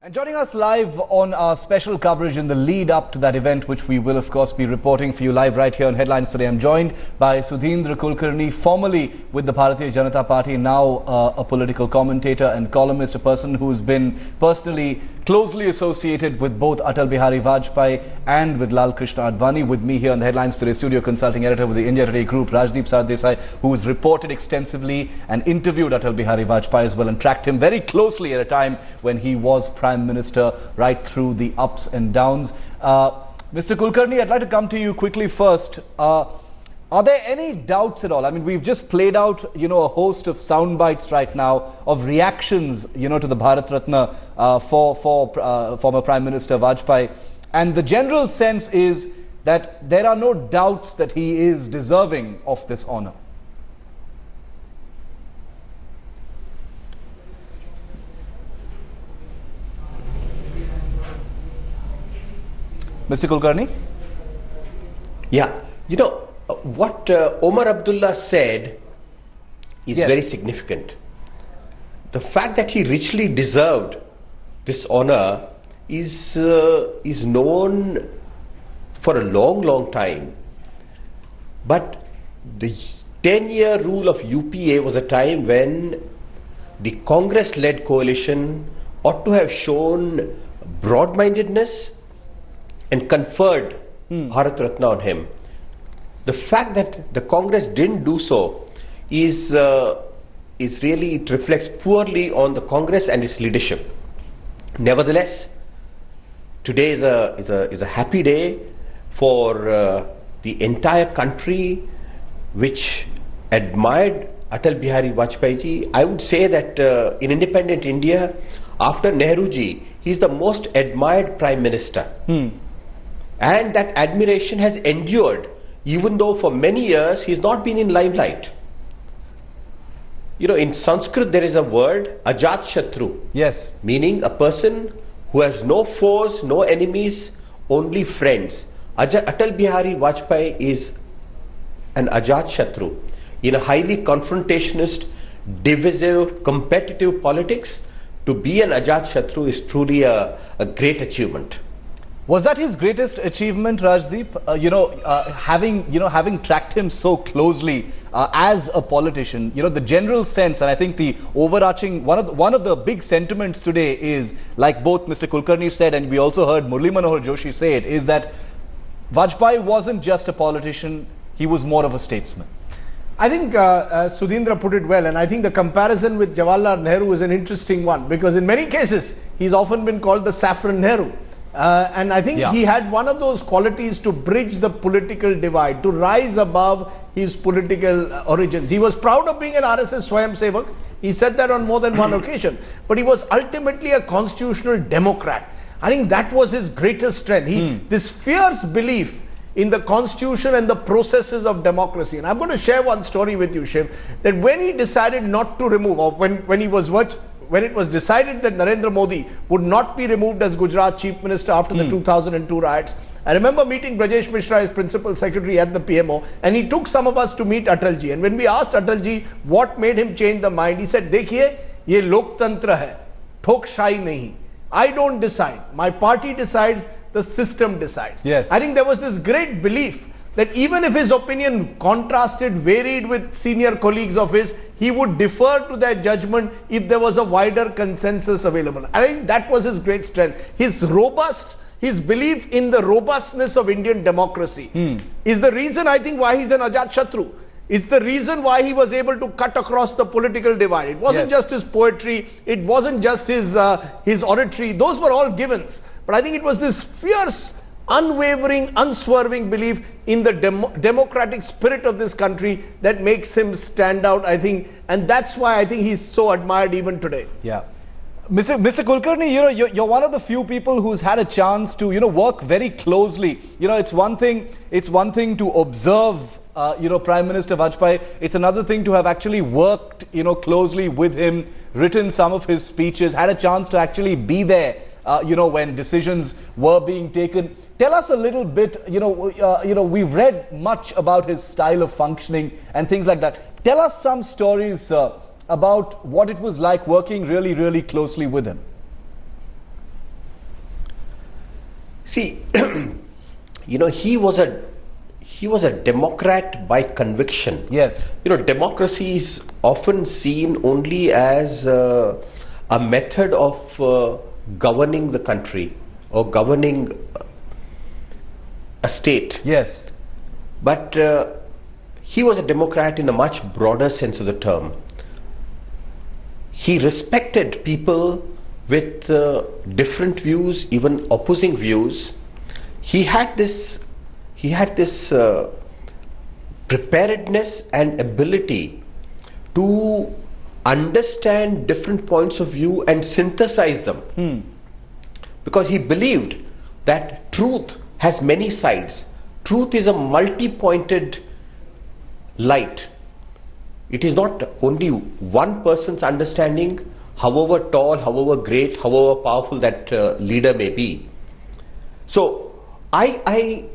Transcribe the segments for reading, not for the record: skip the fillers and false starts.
And joining us live on our special coverage in the lead up to that event, which we will of course be reporting for you live right here on Headlines Today, I'm joined by Sudhindra Kulkarni, formerly with the Bharatiya Janata Party, now a political commentator and columnist, a person who's been personally closely associated with both Atal Bihari Vajpayee and with Lal Krishna Advani. With me here on the Headlines Today studio, consulting editor with the India Today Group, Rajdeep Sardesai, who has reported extensively and interviewed Atal Bihari Vajpayee as well and tracked him very closely at a time when he was Prime Minister right through the ups and downs. Mr. Kulkarni, I'd like to come to you quickly first. Are there any doubts at all? I mean, we've just played out, a host of sound bites right now of reactions, to the Bharat Ratna for former Prime Minister Vajpayee. And the general sense is that there are no doubts that he is deserving of this honor. Mr. Kulkarni? Yeah, what Omar Abdullah said is very significant. The fact that he richly deserved this honor is known for a long time. But the 10-year rule of UPA was a time when the Congress-led coalition ought to have shown broad-mindedness and conferred Bharat Ratna on him. The fact that the Congress didn't do so is really, it reflects poorly on the Congress and its leadership. Nevertheless, today is a happy day for the entire country, which admired Atal Bihari Vajpayee. I would say that in independent India, after Nehruji, he's the most admired Prime Minister. And that admiration has endured, even though for many years he's not been in limelight. In Sanskrit there is a word, Ajat Shatru. Yes. Meaning a person who has no foes, no enemies, only friends. Atal Bihari Vajpayee is an Ajat Shatru. In a highly confrontationist, divisive, competitive politics, to be an Ajat Shatru is truly a great achievement. Was that his greatest achievement, Rajdeep? Having tracked him so closely as a politician, the general sense, and I think the overarching one of the big sentiments today is, like both Mr. Kulkarni said, and we also heard Murli Manohar Joshi say it, is that Vajpayee wasn't just a politician; he was more of a statesman. I think Sudhindra put it well, and I think the comparison with Jawaharlal Nehru is an interesting one, because in many cases he's often been called the Saffron Nehru. And I think he had one of those qualities to bridge the political divide, to rise above his political origins. He was proud of being an RSS Swayamsevak. He said that on more than one occasion. But he was ultimately a constitutional democrat. I think that was his greatest strength. This fierce belief in the constitution and the processes of democracy. And I'm going to share one story with you, Shiv, that when he decided not to remove, or when it was decided that Narendra Modi would not be removed as Gujarat Chief Minister after the 2002 riots, I remember meeting Brajesh Mishra, his Principal Secretary at the PMO, and he took some of us to meet Atalji. And when we asked Atalji what made him change the mind, he said, "Dekhiye, ye loktantra hai, thokshai nahi. I don't decide. My party decides, the system decides." Yes. I think there was this great belief that even if his opinion contrasted, varied with senior colleagues of his, he would defer to their judgment if there was a wider consensus available. I think that was his great strength. His belief in the robustness of Indian democracy is the reason, I think, why he's an Ajat Shatru. It's the reason why he was able to cut across the political divide. It wasn't just his poetry, it wasn't just his oratory. Those were all givens. But I think it was this fierce, unwavering, unswerving belief in the democratic spirit of this country that makes him stand out, I think, and that's why I think he's so admired even today. Yeah. Mr. Kulkarni, you're one of the few people who's had a chance to, work very closely. It's one thing to observe, Prime Minister Vajpayee. It's another thing to have actually worked, closely with him, written some of his speeches, had a chance to actually be there, when decisions were being taken. Tell us a little bit, we've read much about his style of functioning and things like that. Tell us some stories about what it was like working really, really closely with him. See, he was a Democrat by conviction. Yes. Democracy is often seen only as a method of governing the country or governing a state. Yes. But he was a Democrat in a much broader sense of the term. He respected people with different views, even opposing views. He had this preparedness and ability to understand different points of view and synthesize them. Because he believed that truth has many sides. Truth is a multi-pointed light. It is not only one person's understanding, however tall, however great, however powerful that leader may be. So I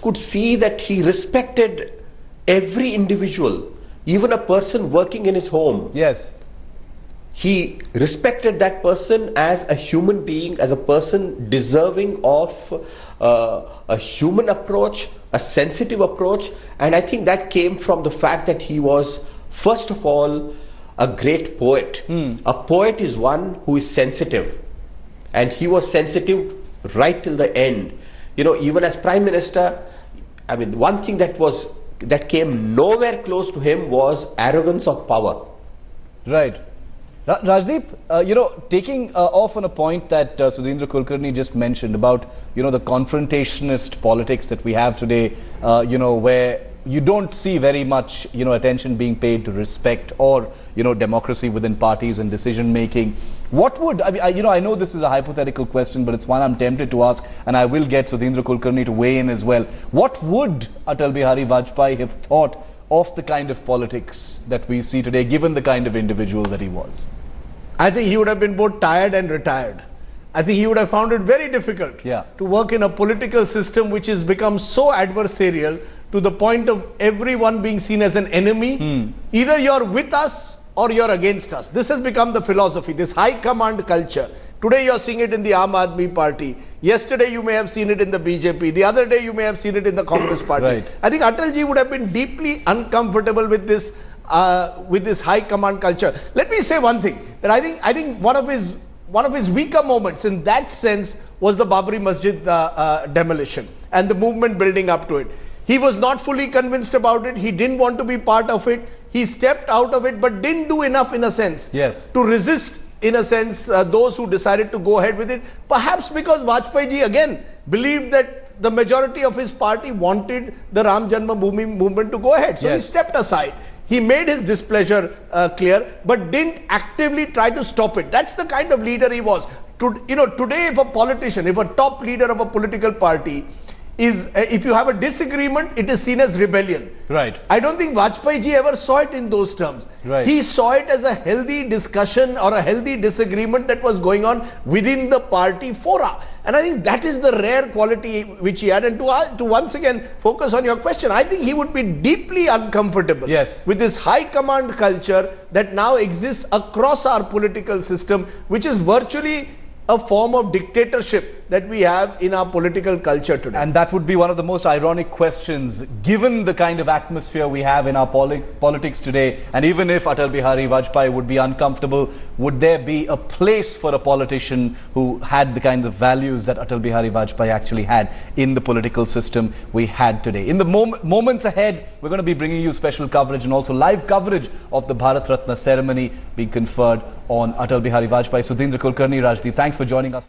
could see that he respected every individual, even a person working in his home. Yes. He respected that person as a human being, as a person deserving of a human approach, a sensitive approach. And I think that came from the fact that he was, first of all, a great poet. A poet is one who is sensitive. And he was sensitive right till the end. Even as Prime Minister, one thing that came nowhere close to him was arrogance of power. Right. Rajdeep, taking off on a point that Sudhindra Kulkarni just mentioned about, the confrontationist politics that we have today, where you don't see very much, attention being paid to respect or, democracy within parties and decision making. What would, I know this is a hypothetical question, but it's one I'm tempted to ask, and I will get Sudhindra Kulkarni to weigh in as well. What would Atal Bihari Vajpayee have thought of the kind of politics that we see today, given the kind of individual that he was? I think he would have been both tired and retired. I think he would have found it very difficult to work in a political system which has become so adversarial to the point of everyone being seen as an enemy. Either you're with us or you're against us. This has become the philosophy, this high command culture. Today you're seeing it in the Aam Aadmi Party. Yesterday you may have seen it in the BJP. The other day you may have seen it in the Congress Party. Right. I think Atalji would have been deeply uncomfortable with this high command culture. Let me say one thing, that I think one of his weaker moments in that sense was the Babri Masjid demolition and the movement building up to it. He was not fully convinced about it. He didn't want to be part of it. He stepped out of it, but didn't do enough, in a sense, to resist, in a sense, those who decided to go ahead with it. Perhaps because Vajpayee ji again believed that the majority of his party wanted the Ram Janmabhoomi movement to go ahead. So he stepped aside. He made his displeasure clear, but didn't actively try to stop it. That's the kind of leader he was. Today, if a politician, if a top leader of a political party if you have a disagreement, it is seen as rebellion. Right. I don't think Vajpayee ji ever saw it in those terms. Right. He saw it as a healthy discussion or a healthy disagreement that was going on within the party fora. And I think that is the rare quality which he had. And to once again focus on your question, I think he would be deeply uncomfortable with this high command culture that now exists across our political system, which is virtually a form of dictatorship that we have in our political culture today. And that would be one of the most ironic questions, given the kind of atmosphere we have in our politics today. And even if Atal Bihari Vajpayee would be uncomfortable, would there be a place for a politician who had the kinds of values that Atal Bihari Vajpayee actually had in the political system we had today? In the moments ahead, we're going to be bringing you special coverage and also live coverage of the Bharat Ratna ceremony being conferred on Atal Bihari Vajpayee. Sudhindra Kulkarni, Rajdeep, thanks for joining us.